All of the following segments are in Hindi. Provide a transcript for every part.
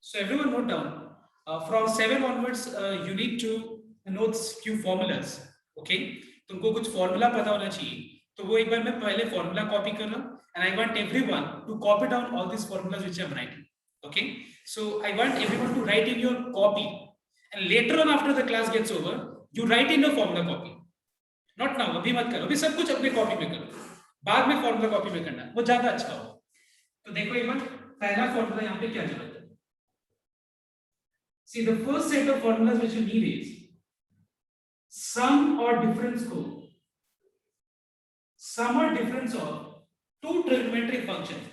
So everyone note down. From 7 onwards, you need to know few formulas. Okay? तुमको कुछ formula पता होना चाहिए. तो वो एक बार मैं पहले formula copy कर रहा हूँ, and I want everyone to copy down all these formulas which I'm writing. Okay? So I want everyone to write in your copy, and later on after the class gets over, you write in your formula copy. Not now. अभी मत करो. अभी सब कुछ अपने copy में करो. बाद में formula copy में करना. वो ज़्यादा अच्छा होगा. तो देखो एक बार पहला formula यहाँ पे क्या जरूरत है? See, the first set of formulas which you need is sum or difference of two trigonometric functions.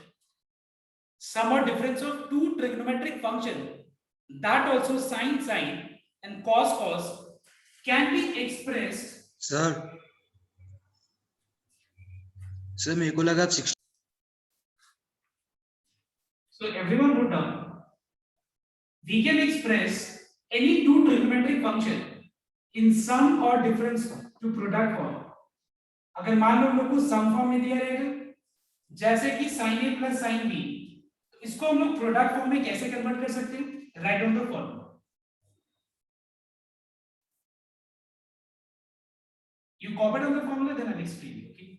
Sum or difference of two trigonometric functions, that also sine and cos can be expressed. Sir, मेरे को लगा 60. So everyone note down. We can express any two trigonometric function in sum or difference to product form. अगर मान लो हम लोग को सम फॉर्म में दिया रहेगा, जैसे कि sin a plus sin b, तो इसको हम लोग प्रोडक्ट फॉर्म में कैसे कन्वर्ट कर सकते हैं? Write down the formula. You copy down the formula, then I'll explain you. Okay.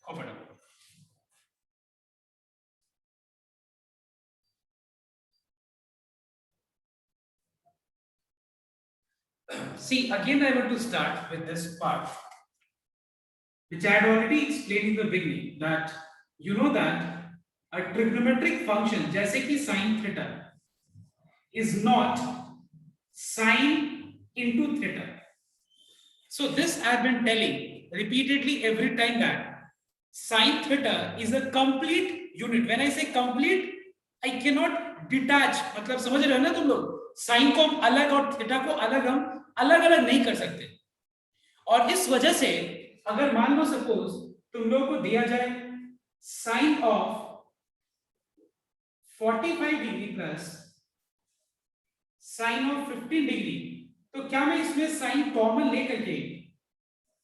Copy down. See, again I want to start with this part, which I had already explained in the beginning, that you know that a trigonometric function जैसे कि sin theta is not sine into theta. So this I have been telling repeatedly every time that sin theta is a complete unit. When I say complete, I cannot detach. मतलब समझ रहे हो ना तुम लोग? साइन को हम अलग और थीटा को अलग हम अलग अलग नहीं कर सकते. और इस वजह से अगर मान लो सपोज तुम लोगों को दिया जाए sine of 45 degree plus sine of 15 degree, तो क्या मैं इसमें साइन कॉमन लेकर के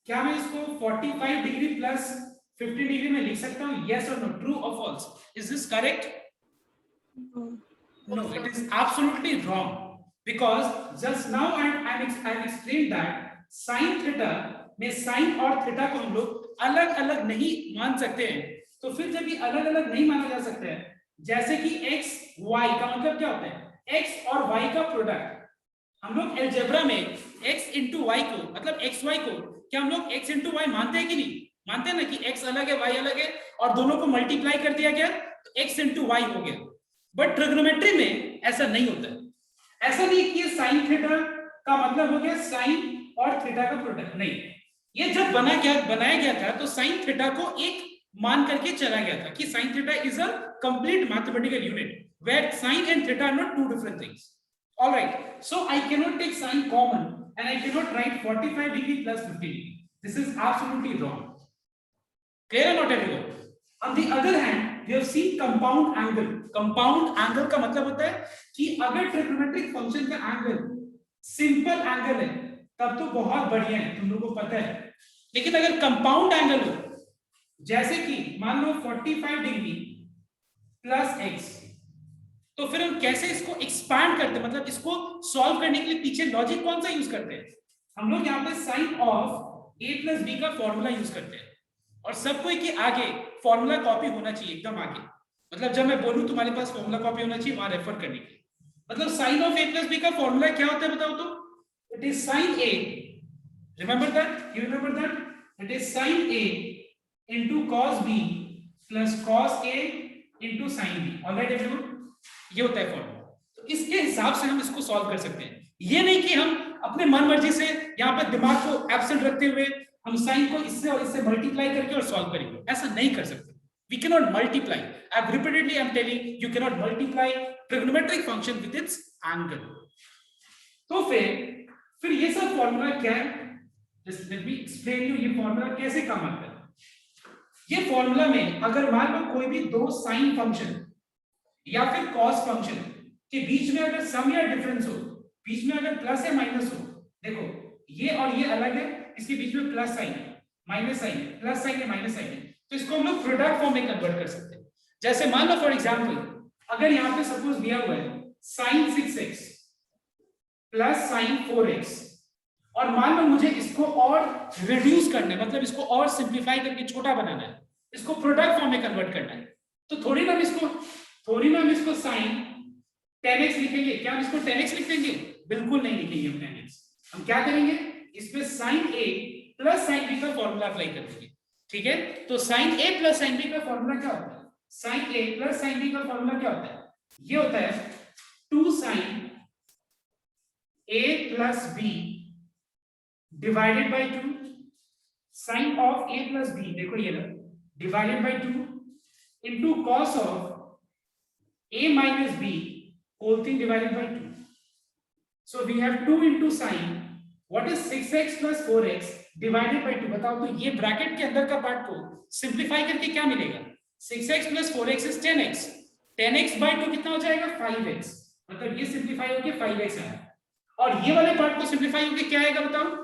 क्या मैं इसको 45 डिग्री प्लस 50 डिग्री में लिख सकता हूं? यस और नो, ट्रू और false? Is this correct? No, it is absolutely wrong, because just now I explained that sin theta में sin और theta को हम लोग अलग अलग नहीं मान सकते हैं. तो फिर जब ये अलग अलग नहीं माना जा सकता है, जैसे कि x y का मतलब क्या होता है? x और y का प्रोडक्ट. हम लोग अलजेब्रा में x into y को मतलब x y को क्या हम लोग x into y मानते हैं कि नहीं? मानते हैं ना कि x अलग है y अलग है और दोनों को मल्टीप्लाई कर दिया गया तो x into y हो गया. बट ट्रिग्नोमेट्री में ऐसा नहीं होता है. ऐसा नहीं कि साइन थीटा का मतलब हो गया साइन और थीटा का प्रोडक्ट. नहीं, ये जब बनाया गया था तो साइन थीटा को एक मान करके चला गया था कि sine theta is a complete mathematical unit where sine and theta are not two different things. Alright, so I can not take sine common and I can not write 45 degree plus 50 degree. This is absolutely wrong. Clear not everyone? On the other hand, we have seen compound angle. Compound angle का मतलब होता है कि अगर ट्रिग्नोमेट्रिक फंक्शन का एंगल सिंपल एंगल है तब तो बहुत बढ़िया है, तुम लोगों को पता है. लेकिन अगर कंपाउंड एंगल हो, जैसे कि मान लो 45 डिग्री प्लस x, तो फिर हम कैसे इसको एक्सपैंड करते हैं, मतलब इसको सॉल्व करने के लिए पीछे लॉजिक कौन सा यूज करते हैं? हम लोग यहाँ पे sine of a plus B का फॉर्मूला यूज करते हैं, और सब कोई के आगे फॉर्मूला कॉपी होना चाहिए, एकदम आगे, मतलब जब मैं बोलूं तुम्हारे पास फॉर्मूला कॉपी होना चाहिए वहां रेफर करने के लिए। मतलब sine of a plus B का फॉर्मूला क्या होता है बताओ तो? It is sine a, remember that, you remember that, it is sine a into cos b plus cos a into sin b, alright everyone, ये होता है फॉर्मूला। तो इसके हिसाब से हम इसको सॉल्व कर सकते हैं, ये नहीं कि हम अपने मन मर्जी से यहाँ पे दिमाग को एब्सेंट रखते हुए हम साइन को इससे और इससे मल्टीप्लाई करके और सॉल्व करेंगे, ऐसा नहीं कर सकते। We can not multiply, I have repeatedly I am telling you can not multiply trigonometric function with its angle. तो फिर ये सब फॉर्मूला क्या है, just let me explain you ये फॉर्मूला कैसे काम आता है। ये फॉर्मूला में अगर मान लो कोई भी दो साइन फंक्शन या फिर कॉस फंक्शन के बीच में अगर सम या डिफरेंस हो, बीच में अगर प्लस या माइनस हो, देखो ये और ये अलग है, इसके बीच में प्लस साइन है, माइनस साइन है, प्लस साइन है, माइनस साइन है, तो इसको हम लोग प्रोडक्ट फॉर्म में कन्वर्ट कर सकते हैं। जैसे मान लो फॉर एग्जांपल अगर यहाँ पे सपोज दिया हुआ है sin 6x plus sin 4x, और मान लो मुझे इसको और रिड्यूस करना है, मतलब इसको और सिंप्लीफाई करके छोटा बनाना है, इसको प्रोडक्ट फॉर्म में कन्वर्ट करना है, तो थोड़ी ना हम इसको sin 10x लिखेंगे, क्या हम इसको 10x लिख देंगे? बिल्कुल नहीं लिखेंगे हम 10x। हम क्या करेंगे, इसमें sin a plus sin b का फॉर्मूला अप्लाई कर देंगे, ठीक है? तो sin a plus sin b का फॉर्मूला क्या होता है? sin a plus sin b का फॉर्मूला क्या होता है? ये होता है 2 sin a plus b divided by 2 sin of a plus b, देखो ये ना, divided by 2 into cos of a minus b whole thing divided by 2. So we have 2 into sin, what is 6x plus 4x divided by 2? बताओ तो ये ब्रैकेट के अंदर का पार्ट को सिंप्लीफाई करके क्या मिलेगा? 6x plus 4x is 10x, 10x by 2 कितना हो जाएगा? 5x, मतलब ये सिंप्लीफाई होके 5x आया, और ये वाले पार्ट को सिंप्लीफाई होके क्या आएगा बताओ?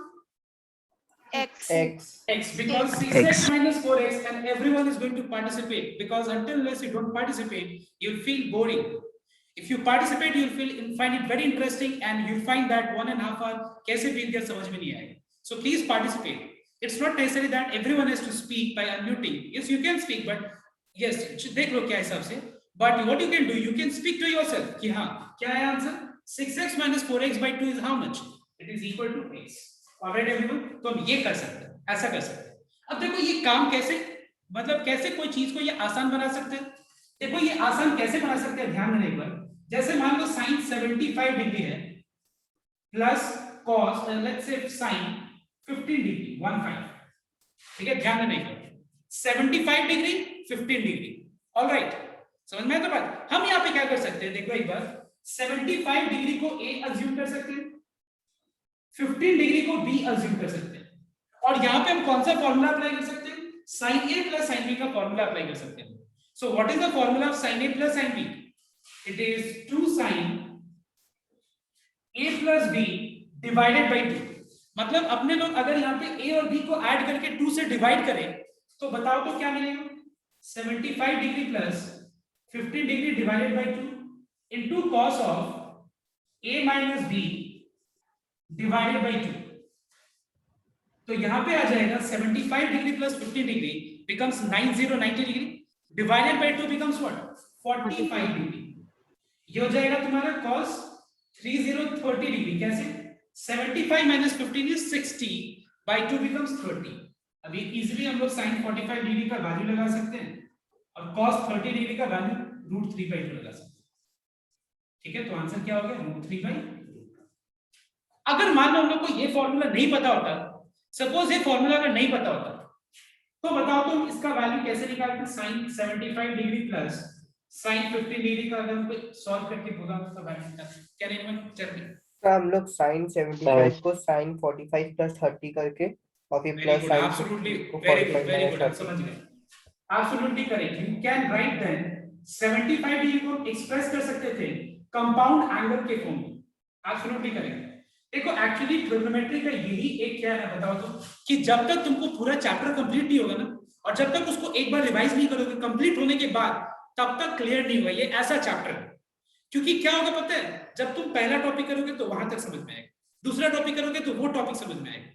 x, because 6x minus 4x, and everyone is going to participate, because until unless you don't participate you'll feel boring. If you participate you'll find it very interesting, and you'll find that 1.5 hour कैसे बीत गया समझ में नहीं आएगा. So please participate. It's not necessary that everyone has to speak by unmuting. Yes, you can speak, but yes, देख लो क्या हिसाब से, but what you can do, you can speak to yourself कि हाँ क्या है answer? 6x minus 4x by 2 is how much? It is equal to x. Alright everyone, तो हम ये कर सकते हैं, ऐसा कर सकते हैं। अब देखो ये काम कैसे, मतलब कैसे कोई चीज को ये आसान बना सकते हैं। देखो ये आसान कैसे बना सकते हैं, ध्यान देना एक बार। जैसे मान लो sin 75 डिग्री है plus cos let's say sin 15 degree 15, ठीक है, ध्यान देना एक बार, 75 डिग्री 15 डिग्री, ऑलराइट, समझ में आया तो बात। हम यहाँ पे क्या कर सकते हैं, देखो एक बार, 75 डिग्री को a अज्यूम कर सकते हैं, 15 डिग्री को b अज्यूम कर सकते हैं, और यहां पे हम कौन सा फॉर्मूला अप्लाई कर सकते हैं? sin a plus sin b का फॉर्मूला अप्लाई कर सकते हैं। सो what is the formula of sin a plus sin b? It is 2 sin a plus b divided by 2। मतलब अपने लोग अगर यहां पे a और b को ऐड करके 2 से डिवाइड करें तो बताओ तो क्या मिलेगा? 75 degree plus 15 degree divided by 2 into cos of a minus b divided by 2। तो यहां पे आ जाएगा 75 degree plus 15 degree becomes 90 degree divided by 2 becomes what? 45 degree. ये हो जाएगा तुम्हारा cos 30 डिग्री। कैसे? 75 minus 15 is 60 by 2 becomes 30। अभी इजीली हम लोग sin 45 डिग्री का वैल्यू लगा सकते हैं और cos 30 डिग्री का वैल्यू √3/2 लगा सकते हैं, ठीक है? तो आंसर क्या हो गया? √3/2। अगर मान लो हम लोग को ये फॉर्मूला नहीं पता होता, सपोज ये फॉर्मूला अगर नहीं पता होता, तो बताओ तो इसका वैल्यू कैसे निकालते? sin 75 degree plus sin 15 degree का अगर हमको सॉल्व करके बोला तो वैल्यू निकालते, क्या नहीं चलिए तो हम लोग sin 75 को sin 45 प्लस 30 करके और फिर प्लस sin एब्सोल्युटली 50 को वेरी 45 गुड, माइनस समझ गए, absolutely correct. You can write then 75 degree को एक्सप्रेस कर सकते थे कंपाउंड एंगल के फॉर्म में, एब्सोल्युटली करेक्ट। देखो एक्चुअली ट्रिग्नोमेट्री का यही एक क्या है बताओ तो, कि जब तक तुमको पूरा चैप्टर कंप्लीट नहीं होगा ना, और जब तक उसको एक बार रिवाइज नहीं करोगे कंप्लीट होने के बाद, तब तक क्लियर नहीं होगा ये ऐसा चैप्टर है। क्योंकि क्या होगा पता है, जब तुम पहला टॉपिक करोगे तो वहां तक समझ में आएगा, दूसरा टॉपिक करोगे तो वो टॉपिक समझ में आएगा,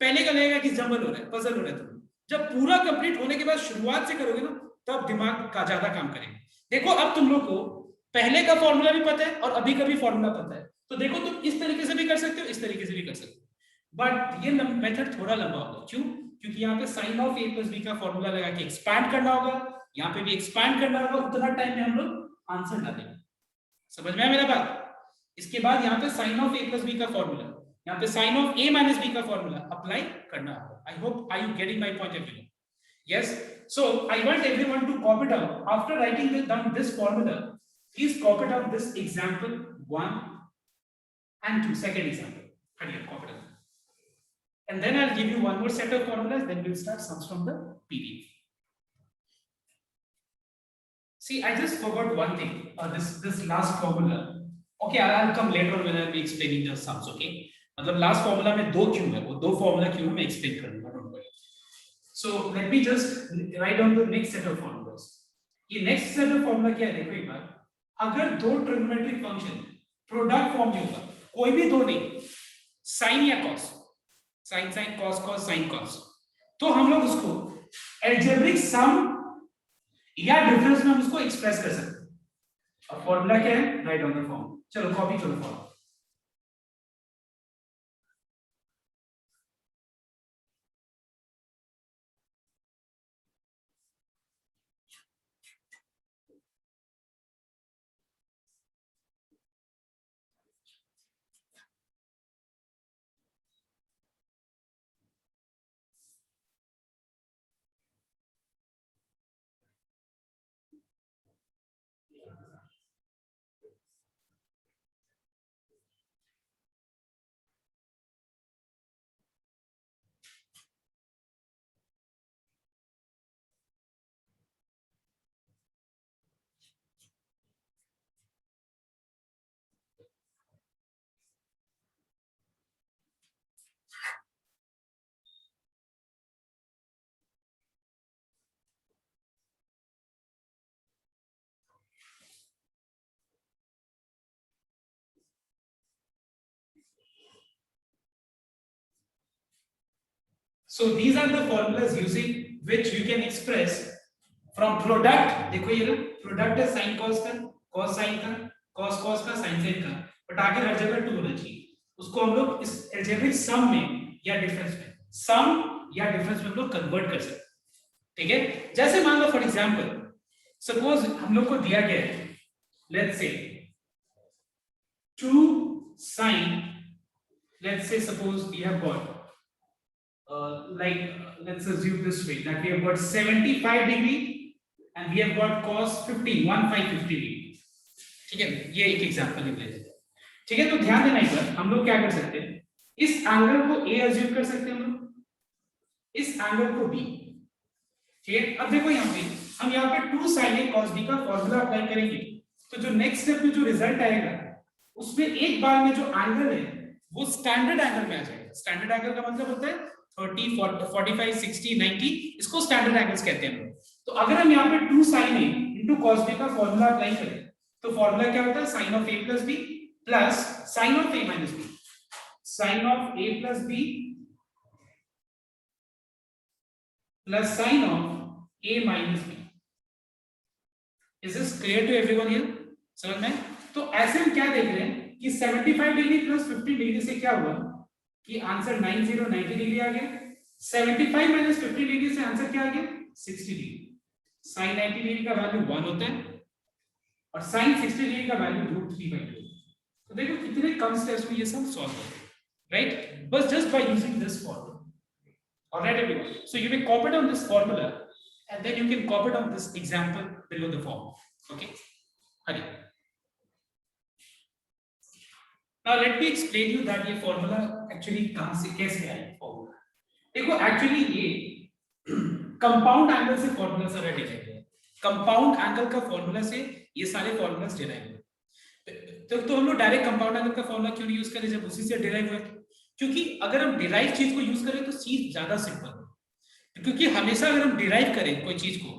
पहले का लगेगा कि जंबल हो रहा है, पजल हो रहा है। तुम जब पूरा कंप्लीट होने के बाद शुरुआत से करोगे ना, तब दिमाग का ज्यादा काम करेगा। देखो अब तुम लोग को पहले का फॉर्मूला भी पता है और अभी का भी फॉर्मूला पता है, तो देखो तुम इस तरीके से भी कर सकते हो, इस तरीके से भी कर सकते हो, बट ये मेथड थोड़ा लंबा होगा। क्यों? क्योंकि यहाँ पे sine of a plus B का फॉर्मूला लगा के एक्सपैंड करना होगा, यहाँ पे भी एक्सपैंड करना होगा, उतना टाइम में हम लोग आंसर डालेंगे। समझ में आया मेरा बात? इसके बाद यहाँ पे sine of a plus B का फॉर्मूला, यहाँ पे sine of a minus B का फॉर्मूला अप्लाई करना होगा। I hope I you getting my point of view? Yes. So I want everyone to copy down after writing down this formula. Please copy down this example 1 and 2. Second example. Copy down. And then I'll give you one more set of formulas. Then we'll start sums from the PDF. See, I just forgot one thing. This last formula. Okay, I'll come later when I'll be explaining the sums. Okay. मतलब last formula में दो क्यों है, वो दो formula क्यों है मैं explain करूँगा. So let me just write down the next set of formulas. ये next set of formula क्या है देखो एक बार, अगर दो ट्रिग्नोमेट्रिक फंक्शन प्रोडक्ट फॉर्म में होगा, कोई भी दो नहीं, साइन या cos, sine sine cos cos sine cos, तो हम लोग उसको अलजेब्रिक सम या डिफरेंस में हम उसको एक्सप्रेस कर सकते हैं। अब फॉर्मूला क्या है, राइट डाउन द फॉर्म, चलो कॉपी करो form. So these are the formulas using which you can express from product. देखो ये प्रोडक्ट है साइन कॉस का, कॉस साइन का, कॉस कॉस का, साइन साइन का, बट आगे हर जगह 2 होना चाहिए। उसको हम लोग इस अलजेब्रिक सम में या डिफरेंस में, सम या डिफरेंस में हम लोग कन्वर्ट कर सकते हैं। ठीक है, जैसे मान लो फॉर एग्जांपल सपोज हम लोग को दिया गया है, let's say 2 sin, let's say suppose we have got let's assume this way that we have got 75 degree and we have got cos 15 degree। ठीक है, ये एक एग्जांपल ले लेते हैं। ठीक है, तो ध्यान देना एक बार, हम लोग क्या कर सकते हैं, इस एंगल को a अज्यूम कर सकते हैं हम लोग, इस एंगल को b। ठीक है, अब देखो यहाँ पे हम यहाँ पे 2 sin a cos b का फॉर्मूला अप्लाई करेंगे, तो जो नेक्स्ट स्टेप में जो रिजल्ट आएगा उसमें एक बार में जो एंगल है वो स्टैंडर्ड एंगल में आ जाएगा। स्टैंडर्ड एंगल का मतलब होता है 30, 45, 60, 90, इसको स्टैंडर्ड एंगल्स कहते हैं हम लोग। तो अगर हम यहाँ पे 2 sin a into cos b का फॉर्मूला अप्लाई करें तो फॉर्मूला क्या होता है, sin of a plus b plus sin of a minus b, sin of a plus b plus sin of a minus b। Is this clear to everyone here? समझ में? तो ऐसे हम क्या देख रहे हैं कि 75 डिग्री प्लस 50 डिग्री से क्या हुआ कि आंसर 90 डिग्री आ गया, 75 माइनस 50 डिग्री से आंसर क्या आ गया 60 डिग्री। sin 90 डिग्री का वैल्यू 1 होता है और sin 60 डिग्री का वैल्यू √3/2। तो देखो कितने कम स्टेप्स में ये सब सॉल्व हो गया, राइट, बस just by using this formula. Alright everyone, so you will copy down this formula and then you can copy down this example below the form. Okay, hurry. Now let me explain you that ये फॉर्मूला एक्चुअली कहां से कैसे आया फॉर्मूला। देखो एक्चुअली ये कंपाउंड एंगल से फॉर्मूला सारा डिराइव है, कंपाउंड एंगल का फॉर्मूला से ये सारे फॉर्मूलास डिराइव हुए। तो हम लोग डायरेक्ट कंपाउंड एंगल का फॉर्मूला क्यों नहीं यूज करें जब उसी से डिराइव हुआ? क्योंकि अगर हम डिराइव चीज को यूज करें तो चीज ज्यादा सिंपल है, क्योंकि हमेशा अगर हम डिराइव करें कोई चीज को,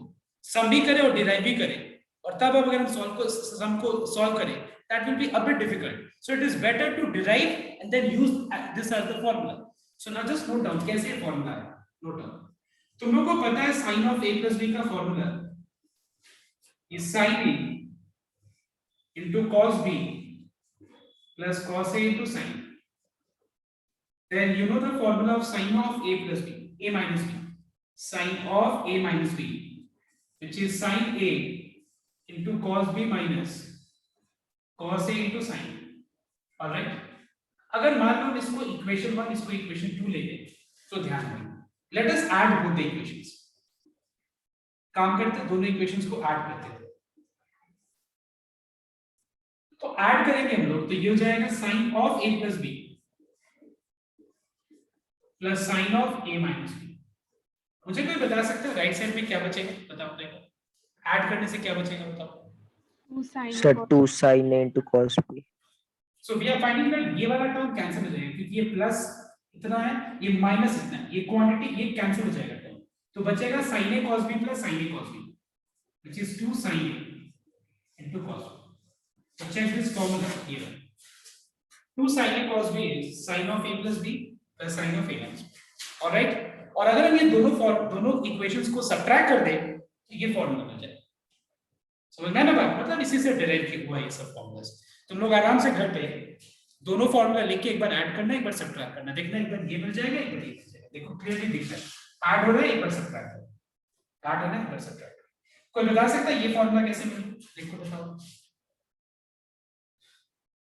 सम भी करें और डिराइव भी करें, और तब अगर हम सम को सॉल्व करें that will be a bit difficult. So it is better to derive and then use this as the formula. So now just note down कैसे formula है, note down. तुम लोगों को पता है sin of a plus b का formula is sin a into cos b plus cos a into sin. Then you know the formula of sin of a plus b, a minus b, sin of a minus b, which is sin a into cos b minus cos a into sin. All right. अगर मान लो इसको इक्वेशन 1 इसको इक्वेशन 2 ले लें तो ध्यान दें, let us add both the equations. काम करते दोनों इक्वेशंस को ऐड करते हैं. तो ऐड करेंगे हम लोग तो ये हो जाएगा sin of a plus b plus sin of a minus b. मुझे कोई बता सकता है राइट साइड में क्या बचेगा? बताओ देखो, ऐड करने से क्या बचेगा बताओ. Sir, 2 sin A into cos B. So we are finding that ये वाला टर्म कैंसिल हो जाएगा क्योंकि ये प्लस इतना है, ये माइनस इतना है, ये क्वांटिटी ये कैंसिल हो जाएगा टर्म. तो बचेगा sin A cos B plus sin A cos B, which is 2 sin A into cos B. So check this formula here. 2 sin A cos B is sin of A plus B plus sin of A minus B. All right. और अगर हम ये दोनों इक्वेशंस को सब्ट्रैक्ट कर दें तो ये फॉर्मूला बन जाएगा. समझ में ना बात? मतलब इसी से डिराइव किया हुआ ये सब फॉर्मूलास. तुम लोग आराम से घर पे दोनों फॉर्मूला लिख के एक बार ऐड करना, एक बार सब्ट्रैक्ट करना, देखना एक बार ये मिल जाएगा, एक बार ये मिल जाएगा. देखो क्लियरली दिख रहा है, ऐड हो रहा है, एक बार सब्ट्रैक्ट करो, ऐड हो रहा है, एक बार सब्ट्रैक्ट करो. कोई बता सकता है ये फॉर्मूला कैसे मिला? देखो बताओ.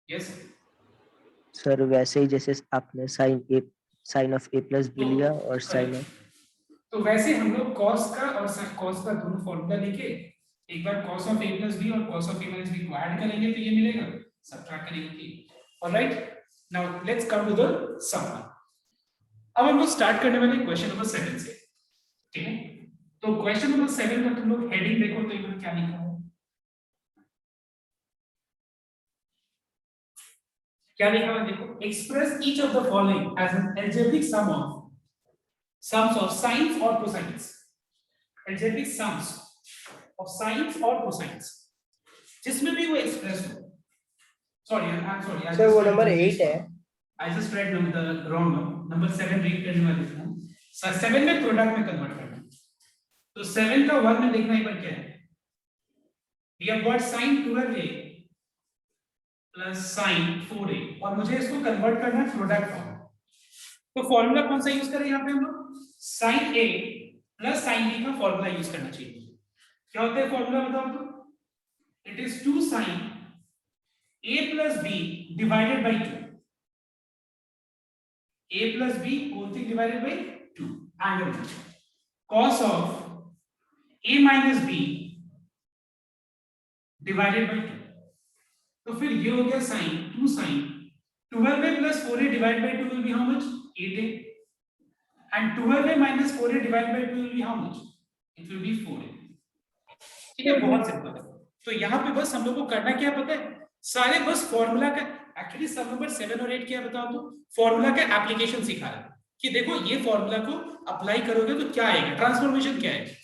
यस सर वैसे ही जैसे आपने sin of A plus B लिया और sin of तो वैसे हम लोग cos का और cos का दोनों फॉर्मूला लेके एक बार cos of A plus B और cos of A minus B को ऐड करेंगे तो ये मिलेगा, सब्ट्रैक्ट करेंगे तो. Alright, now let's come to the sum. अब हम लोग स्टार्ट करने वाले क्वेश्चन नंबर 7 से. ठीक है, तो क्वेश्चन नंबर 7 का तुम लोग हेडिंग देखो तो इधर क्या लिखा है. क्या लिखा है देखो, express each of the following as an algebraic sums of sines or cosines. Algebraic sums of sines or cosines जिसमें भी वो एक्सप्रेस हो. Sorry I am sorry sir वो नंबर 8 है. I just read the wrong number 7 read करने वाले थे. 7 में प्रोडक्ट में कन्वर्ट करना. तो 7 का 1 में देखना एक बार क्या है. we have got sin 12a plus sin 4a और मुझे इसको कन्वर्ट करना है प्रोडक्ट फॉर्म. तो फॉर्मूला कौन सा यूज करें यहाँ पे हम लोग? sin a plus sin b का फॉर्मूला यूज करना चाहिए. क्या होता है फॉर्मूला बताओ तो? It is 2 sin a plus b divided by 2. a plus b whole thing divided by 2 angle cos of a minus b divided by 2. तो फिर ये हो गया sin 2 sin 12a plus 4a divided by 2 will be how much? 8a. And 12a minus 4a divided by 2 will be how much? It will be 4a. ठीक है, बहुत सिंपल है. तो यहाँ पे बस हम लोग को करना क्या पता है, सारे बस फॉर्मूला का, एक्चुअली सब नंबर 7 और 8 क्या बताओ तो फॉर्मूला का एप्लीकेशन सिखा रहा है कि देखो ये फॉर्मूला को अप्लाई करोगे तो क्या आएगा, ट्रांसफॉर्मेशन क्या है.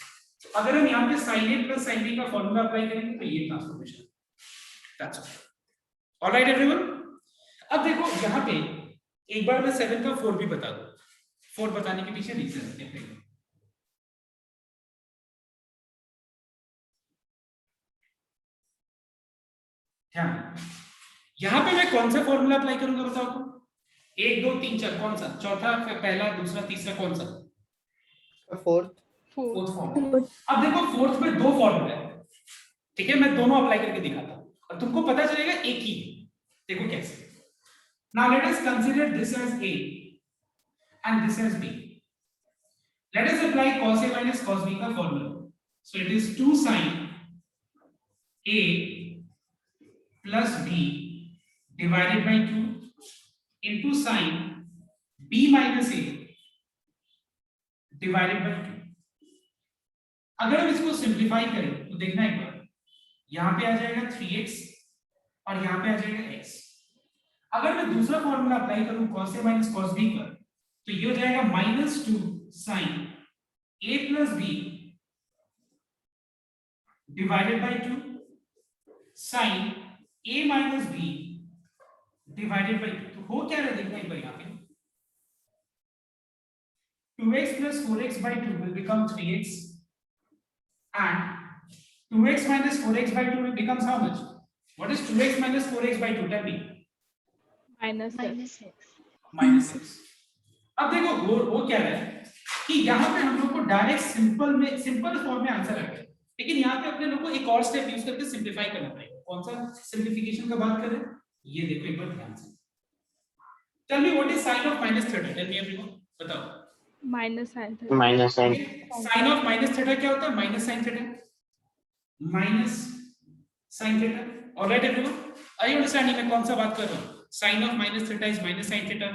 अगर हम यहाँ पे sin a plus sin b का फॉर्मूला अप्लाई करेंगे तो ये transformation. That's all. Alright everyone. अब देखो यहाँ पे एक बार मैं 7 का 4 भी बता दूं. 4 बताने के पीछे रीजन है. यहाँ पे मैं कौन सा फॉर्मूला अप्लाई करूंगा बताओ तो? 1 2 3 4 कौन सा? चौथा, पहला, दूसरा, तीसरा, कौन सा? Fourth formula. अब देखो फोर्थ में 2 फॉर्मूला है. ठीक है, मैं दोनों अप्लाई करके दिखाता हूँ और तुमको पता चलेगा एक ही. देखो कैसे. Now let us consider this as A and this as B. Let us apply cos A minus cos B का formula. So it is 2 sin A plus B divided by 2 into sin B minus A divided by 2. अगर हम इसको सिंप्लीफाई करें तो देखना एक बार, यहाँ पे आ जाएगा 3x और यहाँ पे आ जाएगा x. अगर मैं दूसरा फॉर्मूला अप्लाई करूं cos a minus cos b का तो ये हो जाएगा -2 sin a plus b divided by 2 sin a minus B divided by, तो हो क्या रहा है देखना एक बार यहाँ पे, 2x plus 4x by 2 will become 3x and 2x minus 4x by 2 will becomes how much? What is 2x minus 4x by 2? Tell me. minus Minus 6. अब देखो वो क्या है कि यहाँ पे हम लोग को डायरेक्ट सिंपल फॉर्म में आंसर आ गया, लेकिन यहाँ पे अपने लोग को एक और स्टेप यूज करके सिंप्लीफाई करना पड़ेगा। कौन सा सिंप्लीफिकेशन का बात करें, ये देखो एक बार ध्यान से। Tell me what is sine of minus theta, tell me everyone, बताओ। minus sin sine of minus theta क्या होता है? Minus sine theta, minus sine theta. Alright everyone, are you understanding मैं कौन सा बात कर रहा हूँ? Sine of minus theta is minus sine theta.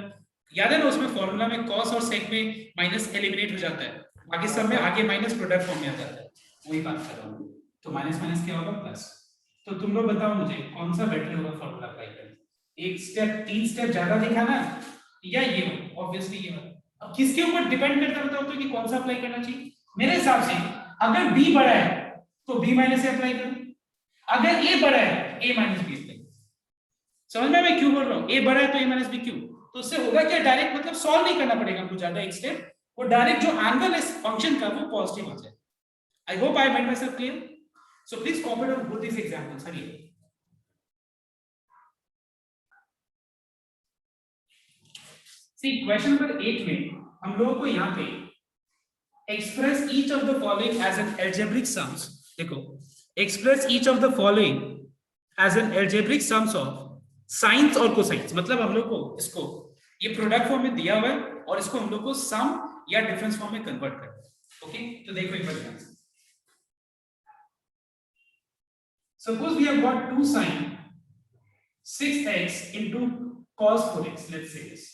याद है ना उसमें फॉर्मूला में cos और sec में माइनस एलिमिनेट हो जाता है, बाकी सब में आगे माइनस प्रोडक्ट फॉर्म में आ जाता है, वही बात कर रहा हूँ। तो माइनस माइनस क्या होगा? प्लस। तो तुम लोग बताओ मुझे कौन सा बेटर होगा फॉर्मूला अप्लाई करने, एक स्टेप 3 स्टेप ज्यादा दिखा ना, या ये वाला? ऑब्वियसली ये वाला। अब किसके ऊपर डिपेंड करता बताओ तो कि कौन सा अप्लाई करना चाहिए? मेरे हिसाब से अगर b बड़ा है तो b माइनस a अप्लाई करो, अगर a बड़ा है a माइनस b अप्लाई करो। समझ में मैं क्यों बोल रहा हूँ? a बड़ा है तो a माइनस b क्यों? तो उससे होगा क्या, डायरेक्ट मतलब सॉल्व नहीं करना पड़ेगा हमको ज्यादा एक स्टेप, वो डायरेक्ट जो एंगल इस फंक्शन का वो पॉजिटिव आ जाए। I hope I made myself clear. So please copy down both this examples. हरिए सी क्वेश्चन नंबर 8 में हम लोगों को यहाँ पे express each of the following as an algebraic sums, देखो express each of the following as an algebraic sums of sines और कोसाइंस। मतलब हम लोग को इसको ये प्रोडक्ट फॉर्म में दिया हुआ है और इसको हम लोग को सम या डिफरेंस फॉर्म में कन्वर्ट करना है। ओके, तो देखो एक बार ध्यान से। Suppose we have got 2 sin 6x into cos 4x, let's say this.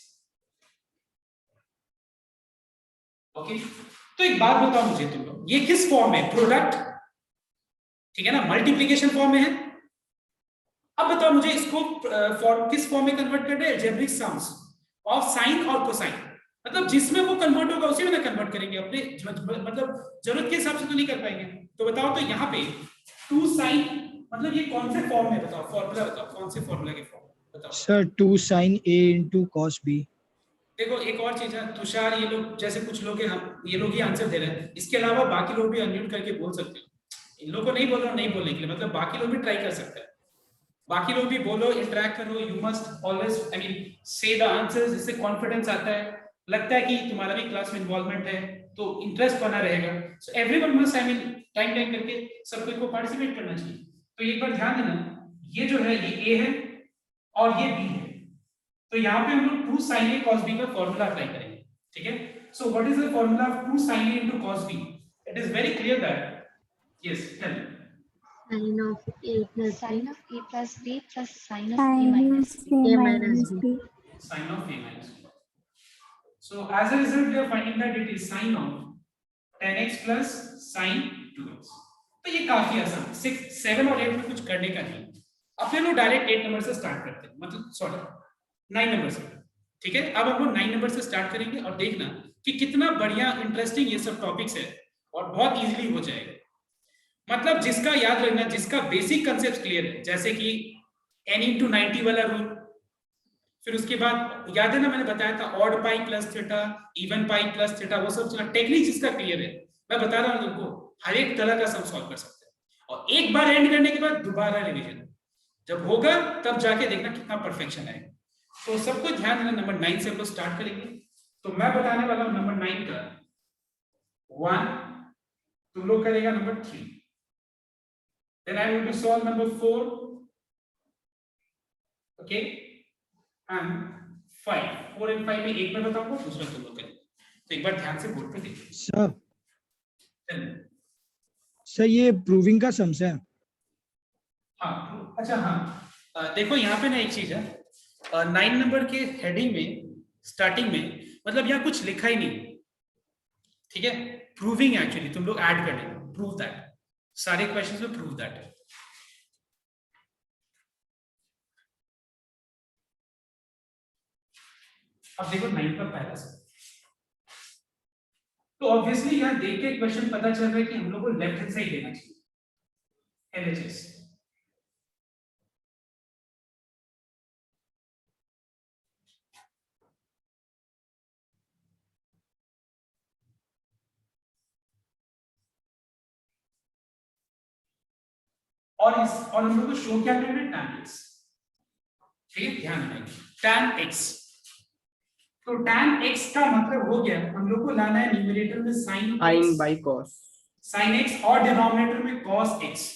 Okay, तो एक बात बताओ मुझे तुम लोग, ये किस फॉर्म में? प्रोडक्ट, ठीक है ना, मल्टीप्लिकेशन फॉर्म में है। अब बताओ मुझे इसको फॉर्म किस फॉर्म में कन्वर्ट करना है? अलजेब्रिक सम्स ऑफ साइन और कोसाइन। मतलब जिसमें वो कन्वर्ट होगा उसी में ना कन्वर्ट करेंगे, अपने मतलब जरूरत के हिसाब से तो नहीं कर पाएंगे। तो बताओ तो यहाँ पे 2 sin, मतलब ये कौन से फॉर्म में? बताओ फॉर्मूला बताओ, कौन से फॉर्मूला के फॉर्म बताओ sir 2 sin A into cos B। देखो एक और चीज है तुषार, ये लोग जैसे कुछ लोग हैं, हम ये लोग ही आंसर दे रहे हैं, इसके अलावा बाकी लोग भी अनम्यूट करके बोल सकते हो। इन लोगों को नहीं बोल रहा हूँ नहीं बोलने के लिए, मतलब बाकी लोग भी ट्राई कर सकते हैं, बाकी लोग भी बोलो, इंटरेक्ट करो। You must always I mean से द आंसर्स, जिससे कॉन्फिडेंस आता है, लगता है कि तुम्हारा भी क्लास में इन्वॉल्वमेंट है, तो इंटरेस्ट बना रहेगा। So everyone must I mean time करके सबको को पार्टिसिपेट करना चाहिए। तो एक बार ध्यान देना, ये जो है ये A है और ये B है, तो यहाँ पे हम लोग 2 sin A cos B का फॉर्मूला अप्लाई करेंगे, ठीक है। So what is the formula of 2 sin A into cos B? It is very clear that, yes tell me, Sin of A plus B plus sin of A minus B. sin of A minus B. So as a result we are finding that it is sin of 10x plus sin 2x. तो ये काफी आसान, 6, 7 और 8 में कुछ करने का नहीं। अब फिर लोग डायरेक्ट 8 नंबर से स्टार्ट करते हैं, मतलब सॉरी 9 नंबर से, ठीक है। अब हम लोग 9 नंबर से स्टार्ट करेंगे और देखना कि कितना बढ़िया इंटरेस्टिंग ये सब टॉपिक्स है और बहुत इजीली हो जाएगा। मतलब जिसका याद रखना, जिसका बेसिक कंसेप्ट क्लियर है, जैसे कि n into 90 वाला रूल, फिर उसके बाद याद है ना मैंने बताया था odd pi plus theta, even pi plus theta, वो सब टेक्निक जिसका क्लियर है, मैं बता रहा हूँ तुमको हर एक तरह का सम सॉल्व कर सकते हैं। और एक बार एंड करने के बाद दोबारा रिवीजन जब होगा तब जाके देखना कितना परफेक्शन आएगा। तो सबको ध्यान देना, नंबर 9 से हम लोग स्टार्ट करेंगे। तो मैं बताने वाला हूँ नंबर 9 का 1, तुम लोग करेगा number 3, then I will to solve number 4, okay, and 5, 4 and 5 में एक मैं बताऊंगा, दूसरा तुम लोग करें। तो एक बार ध्यान से बोर्ड पे देखिए। सर ये प्रूविंग का सम्स है। हाँ अच्छा, हाँ देखो यहाँ पे ना एक चीज है, 9 नंबर के हेडिंग में स्टार्टिंग में मतलब यहाँ कुछ लिखा ही नहीं, ठीक है। प्रूविंग एक्चुअली तुम लोग ऐड कर लेना, प्रूव दैट, सारे क्वेश्चंस में प्रूव दैट है। अब देखो 9 का पहला सवाल, तो ऑब्वियसली यहाँ देख के क्वेश्चन पता चल रहा है कि हम लोग को लेफ्ट हैंड साइड लेना चाहिए, LHS। और हम लोग को शो क्या करना है, tan x। ठीक है, ध्यान रखिए tan x। तो tan x का मतलब हो गया, हम लोग को लाना है न्यूमरेटर में sin by cos। sin x और डिनोमिनेटर में cos x।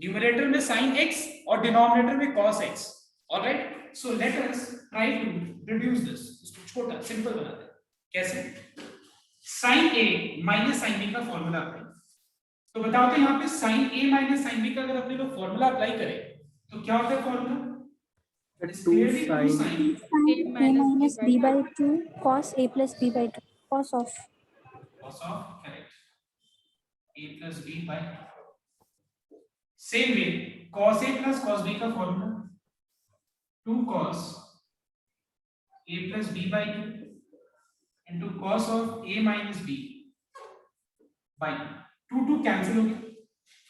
न्यूमरेटर में sin x और डिनोमिनेटर में cos x। Alright, so let us try to reduce this. इसको छोटा सिंपल बनाते हैं। कैसे? sin a minus sin b का फॉर्मूला अप्लाई। तो बताओ तो यहाँ पे sin a minus sin b का अगर अपने लोग फॉर्मूला अप्लाई करें तो क्या होता है formula? Two sin A a minus b by 2 cos a plus b by 2 cos of correct, a plus b by same way cos a plus cos b का formula 2 cos a plus b by 2 into cos of a minus b by 2 cancel हो गया,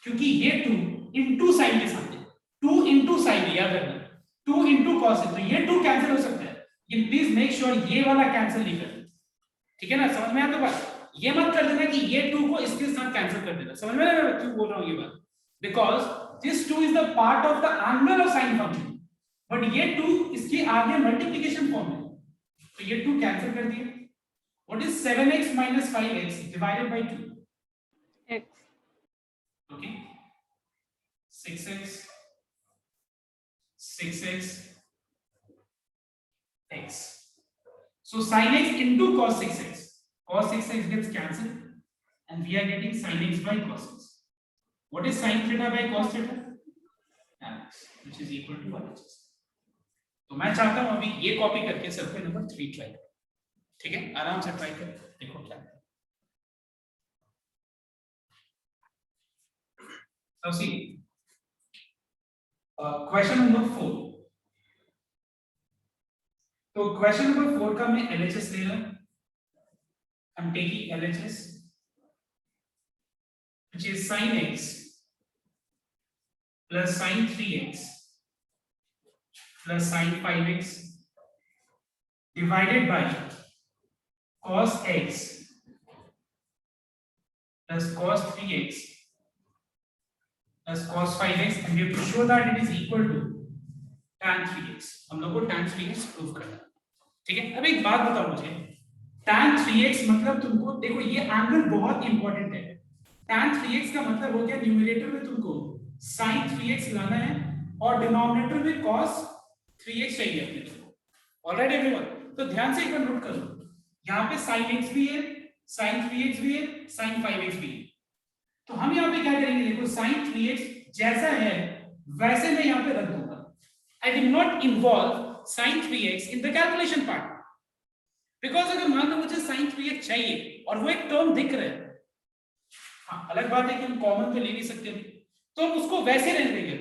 क्योंकि ये 2 into sin के साथ है, 2 into sin याद रखना, 2 into cos है, तो ये 2 कैंसिल हो सकता है। ये प्लीज मेक श्योर ये वाला कैंसिल नहीं करना, ठीक है ना? समझ में आया तो बात? ये मत कर देना कि ये 2 को इसके साथ कैंसिल कर देना। समझ में आया मैं क्यों बोल रहा हूँ ये बात? Because this 2 is the part of the angle of sin function, but ये 2 इसके आगे मल्टीप्लिकेशन फॉर्म है, तो ये 2 कैंसिल कर दिए। What is 7x minus 5x divided by 2? x Okay, 6x 6x x. So sin x into cos 6x. Cos 6x gets cancelled and we are getting sin x by cos x. What is sin theta by cos theta? Tan x, which is equal to 1 x. तो मैं चाहता हूं अभी ये कॉपी करके सर्कल नंबर 3 ट्राई करें, ठीक है? आराम से ट्राई करें, देखो क्या है। So see, question number 4. तो question number 4 का मैं LHS ले रहा हूं। I'm taking LHS, which is sin x plus sin 3x plus sin 5x divided by cos x plus cos 3x plus cos 5x and we have to show that it is equal to tan 3x। हम लोग को tan 3x प्रूव करना है, ठीक है? अब एक बात बताओ मुझे, tan 3x मतलब तुमको देखो ये एंगल बहुत इंपॉर्टेंट है। tan 3x का मतलब हो गया न्यूमरेटर में तुमको sin 3x लाना है और डिनोमिनेटर में cos 3x चाहिए अपने को। ऑलराइट एवरीवन, तो ध्यान से एक बार नोट करो, यहाँ पे sin x भी है, sin 3x भी है, sin 5x भी है। तो हम यहाँ पे क्या करेंगे, देखो sin 3x जैसा है वैसे मैं यहाँ पे रख दूंगा। I will not involve sin 3x in the calculation part, because अगर मान लो मुझे sin 3x चाहिए और वो एक टर्म दिख रहा है, हाँ अलग बात है कि हम कॉमन तो ले नहीं सकते, तो हम उसको वैसे रहने देंगे।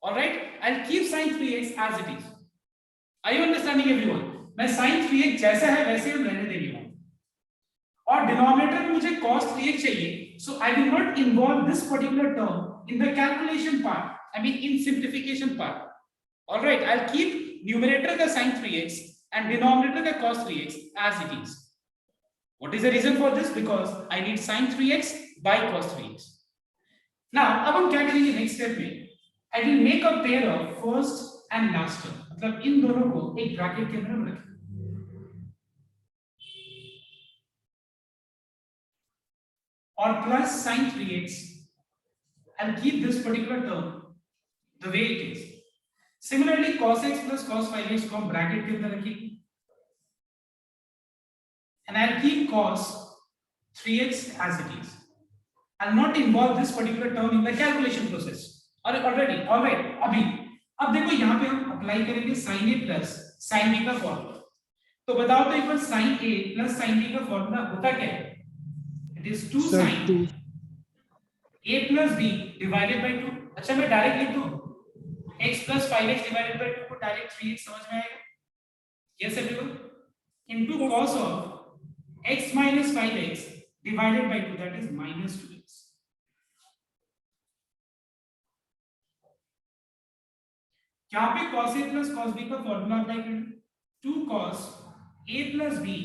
Alright, I'll keep sin 3x as it is. Are you understanding everyone? मैं sin 3x जैसा है वैसे हम रहने देंगे और डिनोमिनेटर में मुझे cos 3x चाहिए, so I will not involve this particular term in the calculation part, I mean in simplification part. All right, I'll keep numerator का sin 3x and denominator का cos 3x as it is. What is the reason for this? Because I need sin 3x by cos 3x. Now अब हम क्या करेंगे next step में, I will make a pair of first and last term, मतलब इन दोनों को एक ब्रैकेट के अंदर रखें और plus sin 3x, I'll keep this particular term the way it is. Similarly, cos x plus cos 5x को हम ब्रैकेट के अंदर रखेंगे and I'll keep cos 3x as it is. I'll not involve this particular term in the calculation process. Already, all right. अभी अब देखो यहाँ पे हम अप्लाई करेंगे sin a plus sin b का फॉर्मूला। तो बताओ तो एक बार sin a plus sin b का फॉर्मूला होता क्या है? It is 2 Sir, sin 2 a plus b divided by 2। अच्छा मैं डायरेक्ट लिख दूं, x plus 5x divided by 2 को डायरेक्ट 3x समझ में आएगा? Yes everyone? Into Yes. cos of x minus 5x divided by 2, that is minus 2x। यहाँ पे cos a plus cos b का फॉर्मूला अप्लाई करें, 2 cos a plus b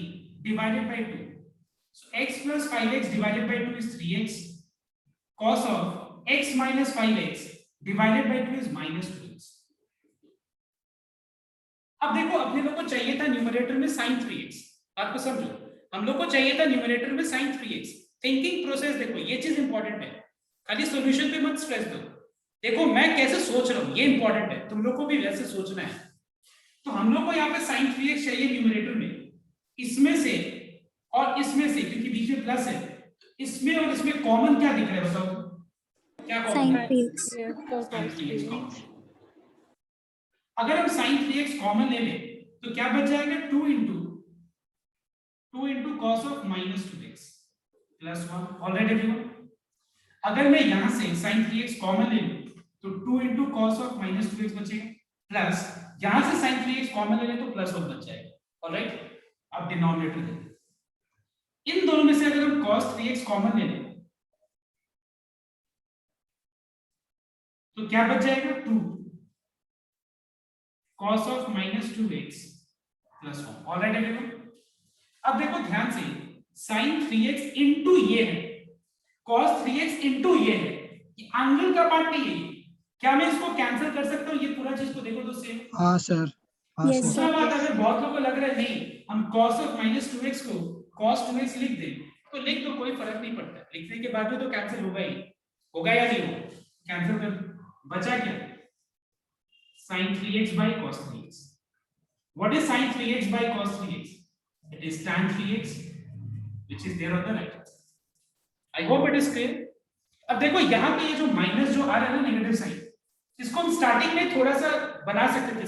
divided by 2, so x plus 5x divided by 2 is 3x, cos of x minus 5x divided by 2 is -2x। अब देखो अपने लोग को चाहिए था न्यूमरेटर में sin 3x, बात को समझो, हम लोग को चाहिए था न्यूमरेटर में sin 3x। थिंकिंग प्रोसेस देखो, ये चीज इंपॉर्टेंट है, खाली सॉल्यूशन पे मत स्ट्रेस दो। देखो मैं कैसे सोच रहा हूं ये इंपॉर्टेंट है, तुम लोग को भी वैसे सोचना है। तो हम लोग को यहाँ पे sin 3x चाहिए न्यूमरेटर में, इसमें से और इसमें से, क्योंकि बीच में प्लस है, इसमें और इसमें कॉमन क्या दिख रहा है बताओ, क्या कॉमन Sin है? 3x. sin 3x common. अगर हम sin 3x कॉमन ले लें तो क्या बच जाएगा, 2 into cos of -2x plus 1। Alright everyone, अगर मैं यहां से sin 3x कॉमन ले लूं तो 2 into cos of -2x बचेगा, प्लस यहां से sin 3x कॉमन ले लें तो प्लस 1 बच जाएगा। ऑलराइट, अब डिनोमिनेटर देखते हैं, इन दोनों में से अगर हम cos 3x कॉमन ले लें तो क्या बच जाएगा, 2 cos of -2x plus 1। Alright everyone, अब देखो ध्यान से, sin 3x into ये है, cos 3x into ये है, ये एंगल का पार्ट नहीं है, क्या मैं इसको कैंसिल कर सकता हूँ, ये पूरा चीज को देखो तो सेम। हाँ सर, हाँ Yes, सर। दूसरा बात, अगर बहुत लोगों को लग रहा है नहीं हम cos of -2x को cos 2x लिख दें तो लिख दो, कोई फर्क नहीं पड़ता, लिखने के बाद भी तो कैंसिल होगा ही, होगा या नहीं होगा, कैंसिल कर, बचा क्या, sin 3x by cos 3x। What is sin 3x by cos 3x? It is tan 3x which is there on the right hand side. I hope it is clear। अब देखो यहाँ पे ये जो माइनस जो आ रहा है ना, नेगेटिव साइन, इसको हम स्टार्टिंग में थोड़ा सा बना सकते थे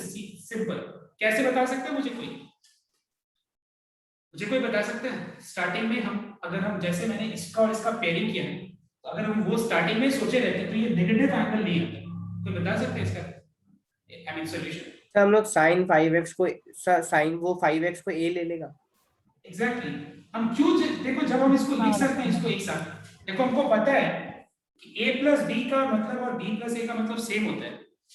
सिंपल। कैसे बता सकते हैं, मुझे कोई बता सकता है? स्टार्टिंग में हम, अगर हम जैसे मैंने इसका और इसका पेयरिंग किया है, तो अगर हम वो स्टार्टिंग में सोचे रहते तो ये नेगेटिव एंगल नहीं आता। कोई बता सकते हैं इसका आई मीन सॉल्यूशन? तो हम लोग sin 5x को sin वो 5x को a ले लेगा। एग्जैक्टली हम क्यों देखो, जब हम इसको लिख सकते हैं इसको एक साथ, देखो हमको पता है कि a प्लस b का मतलब और b प्लस a का मतलब सेम होता है,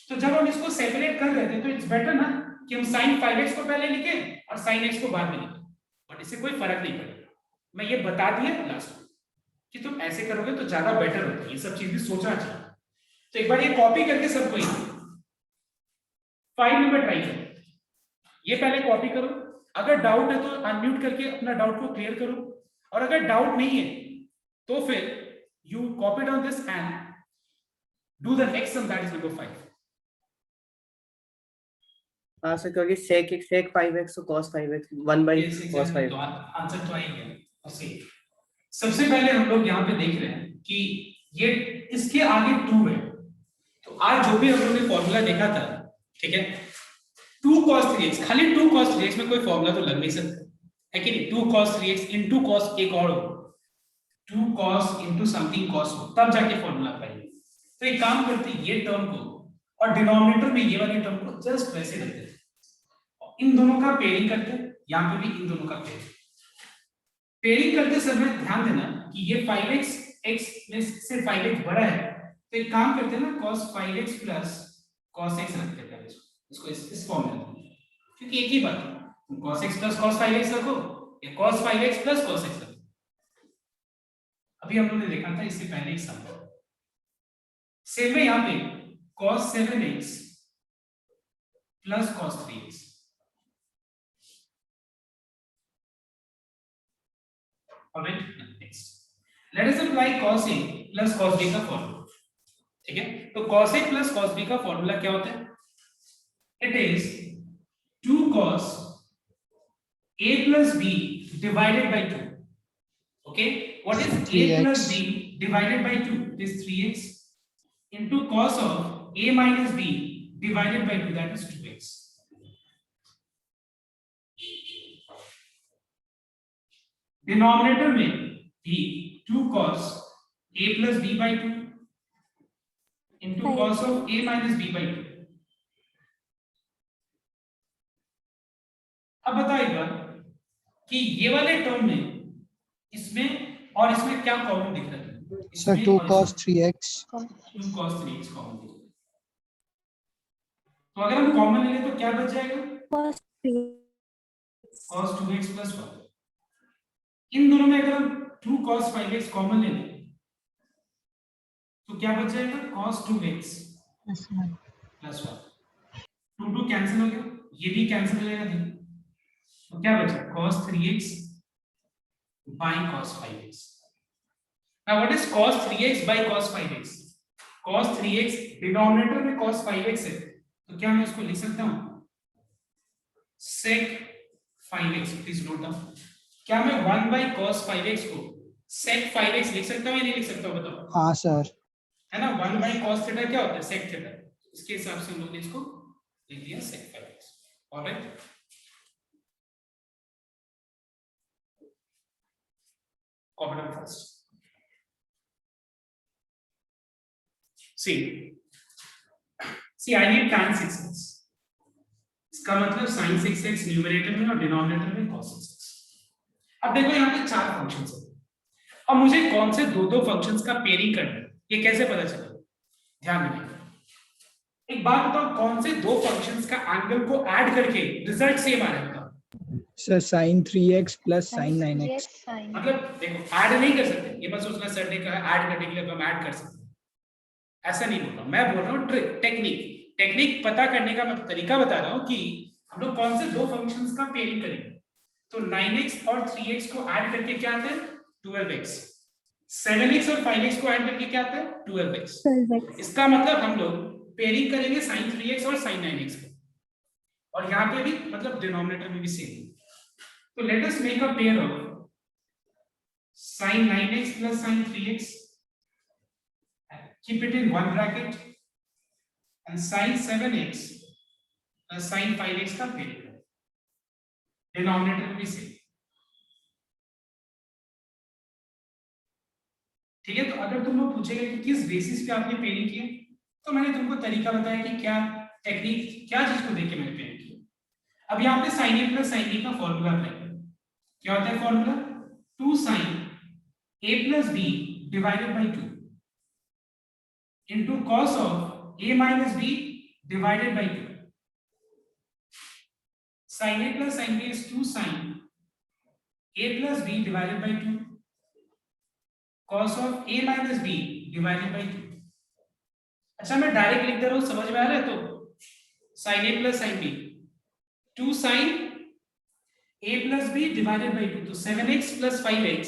तो जब हम इसको सेपरेट कर रहे थे तो इट्स बेटर ना कि हम sin 5x को पहले लिखें और sin x को बाद में लिखें, बट इससे कोई फर्क नहीं पड़ेगा। मैं ये बता दिया लास्ट में कि तुम ऐसे करोगे तो ज्यादा बेटर होता है, ये सब चीज भी सोचना चाहिए। तो एक बार ये कॉपी करके सबको 5 नंबर ट्राई करो, ये पहले कॉपी करो, अगर डाउट है तो अनम्यूट करके अपना डाउट को क्लियर करो, और अगर डाउट नहीं है तो फिर you copy down this and do the next sum, that is number 5। हाँ सर, क्योंकि sec 5x तो cos 5x 1 by cos 5। Answer तो आएगा। ओके, सबसे पहले हम लोग यहाँ पे देख रहे हैं कि ये इसके आगे 2 है, तो आज जो भी हम लोगों ने फॉर्मूला देखा था, ठीक है, 2 cos 3x, खाली 2 cos 3x में कोई फॉर्मूला तो लग नहीं सकता है कि नहीं, 2 cos 3x into cos एक और हो, 2 cos into something cos हो, तब जाके फॉर्मूला पाएंगे। तो एक काम करते हैं, ये टर्म को और डिनोमिनेटर में ये वाले टर्म को जस्ट वैसे रखते हैं, इन दोनों का पेयरिंग करते हैं, यहाँ पे भी इन दोनों का पेयरिंग करते समय ध्यान देना कि ये 5x x में से 5x बड़ा है, तो एक काम करते हैं ना, cos 5x plus cos x रखते हैं इसको इस फॉर्म में, क्योंकि एक ही बात है, cos x plus cos 5x रखो या cos 5x plus cos x रखो। अभी हम लोगों ने देखा था इससे पहले एक सम, सेम है यहाँ पे cos 7x plus cos 3x। Alright, next. Let us apply cos A plus cos B का फॉर्मूला, ठीक है? तो cos A plus cos B का फॉर्मूला क्या होता है? It is 2 cos A plus B divided by 2. Okay? What is A 3x. plus B divided by 2? It is 3x into cos of A minus B divided by 2, that is 2x. Denominator में भी 2 cos a plus b by 2 into cos of a minus b by 2। अब बताओ एक बार कि ये वाले टर्म में इसमें और इसमें क्या कॉमन दिख रहा है? Sir 2 cos 3x। 2 cos 3x common दिख रहा है, तो अगर हम कॉमन ले लें तो क्या बच जाएगा? Cos 3x. cos 2x plus 1। इन दोनों में अगर हम 2 cos 5x कॉमन ले लें तो क्या बच जाएगा? cos 2x +1 +1 2 कैंसिल हो गया, ये भी कैंसिल हो जाएगा। देखो तो क्या बचा cos 3x by cos 5x। now what is cos 3x by cos 5x? cos 3x denominator में cos 5x है, तो क्या मैं इसको लिख सकता हूं sec 5x। Please note down, क्या मैं 1 by cos 5x को sec 5x लिख सकता हूं या नहीं लिख सकता हूं बताओ? हाँ सर। है ना, 1 by cos थीटा क्या होता है sec थीटा, इसके हिसाब से हम लोग ने इसको लिख दिया sec 5x। Alright, copy down first. see I need tan 6x, इसका मतलब sin 6x न्यूमरेटर में और डिनोमिनेटर में cos 6x। अब देखो यहाँ पे 4 फंक्शंस हैं, अब मुझे कौन से दो फंक्शंस का पेयरिंग करना है ये कैसे पता चलेगा? ध्यान रखिए, एक बात बताओ, कौन से दो फंक्शंस का एंगल को ऐड करके रिजल्ट सेम आ रहा है? Sir sin 3x plus sin 9x। मतलब देखो ऐड नहीं कर सकते, ये मत सोचना सर ने कहा ऐड करने के लिए हम ऐड कर सकते हैं, ऐसा नहीं बोल रहा, मैं बोल रहा हूँ ट्रिक टेक्निक पता करने का मैं तरीका बता रहा हूँ कि हम लोग कौन से दो फंक्शंस का पेयरिंग करेंगे। तो 9x और 3x को ऐड करके क्या आता है 12x, 7x और 5x को ऐड करके क्या आता है 12x। 12x। इसका मतलब हम लोग पेयरिंग करेंगे sin 3x और sin 9x को, और यहाँ पे भी मतलब डिनोमिनेटर में भी सेम। तो let us make a pair of sin 9x plus sin 3x, keep it in one bracket, and sin 7x plus sin 5x का पेयर, डिनोमिनेटर में भी सेम। ठीक है, तो अगर तुम लोग पूछेगा कि किस बेसिस पे आपने पेयरिंग किया, तो मैंने तुमको तरीका बताया कि क्या टेक्निक, क्या चीज को देख के मैंने पेयरिंग किया। अब यहाँ पे sin a plus sin b का फॉर्मूला अप्लाई करो। क्या होता है formula? 2 sin a plus b divided by 2 into cos of a minus b divided by 2। sin a plus sin b is 2 sin a plus b divided by 2 cos of a minus b divided by 2। अच्छा मैं डायरेक्ट लिख दे रहा हूं, समझ में आ रहा है? तो sin a plus sin b 2 sin a plus b divided by 2, तो 7x plus 5x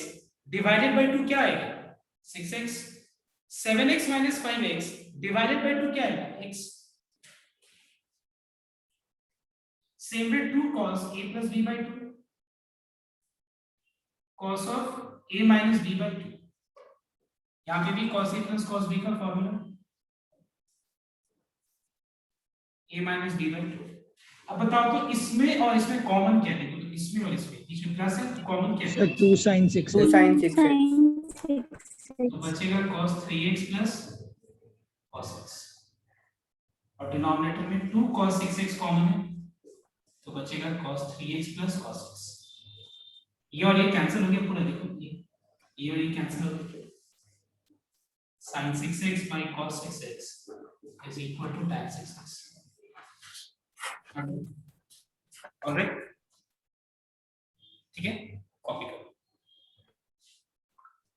divided by 2 क्या आएगा 6x, 7x minus 5x divided by 2 क्या आएगा x। Same way 2 cos a plus b by 2 cos of a minus b by 2, यहाँ पे भी cos a plus cos b का formula a minus b by 2। अब बताओ तो इसमें और इसमें कॉमन क्या है? तो इसमें और इसमें बीच में प्लस है, तो कॉमन क्या है? Sir 2 sin 6x। 2 sin 6x। तो बचेगा cos 3x plus cos x, और डिनोमिनेटर में 2 cos 6x कॉमन है, तो बचेगा cos 3x plus cos x। ये और ये कैंसिल हो गया पूरा, देखो ये और ये कैंसिल हो गया। sin 6x by cos 6x is equal to tan 6x। Alright, ठीक है, कॉपी करो।